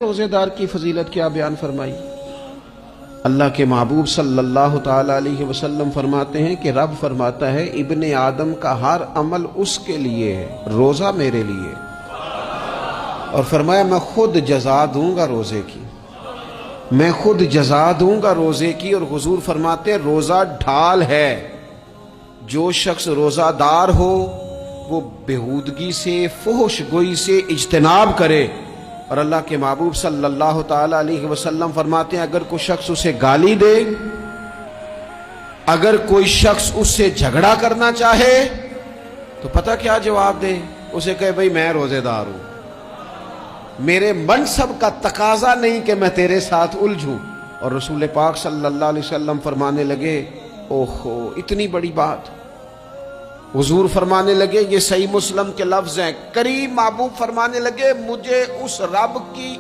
روزے دار کی فضیلت کیا بیان فرمائی؟ اللہ کے محبوب صلی اللہ تعالی علیہ وسلم فرماتے ہیں کہ رب فرماتا ہے ابن آدم کا ہر عمل اس کے لیے ہے، روزہ میرے لیے، اور فرمایا میں خود جزا دوں گا روزے کی، میں خود جزا دوں گا روزے کی۔ اور حضور فرماتے ہیں روزہ ڈھال ہے، جو شخص روزہ دار ہو وہ بےہودگی سے، فحش گوئی سے اجتناب کرے۔ اور اللہ کے محبوب صلی اللہ تعالی علیہ وسلم فرماتے ہیں اگر کوئی شخص اسے گالی دے، اگر کوئی شخص اس سے جھگڑا کرنا چاہے تو پتہ کیا جواب دے؟ اسے کہے بھئی میں روزے دار ہوں، میرے منصب کا تقاضا نہیں کہ میں تیرے ساتھ الجھوں۔ اور رسول پاک صلی اللہ علیہ وسلم فرمانے لگے اوہو اتنی بڑی بات۔ حضور فرمانے لگے، یہ صحیح مسلم کے لفظ ہیں، کریم محبوب فرمانے لگے مجھے اس رب کی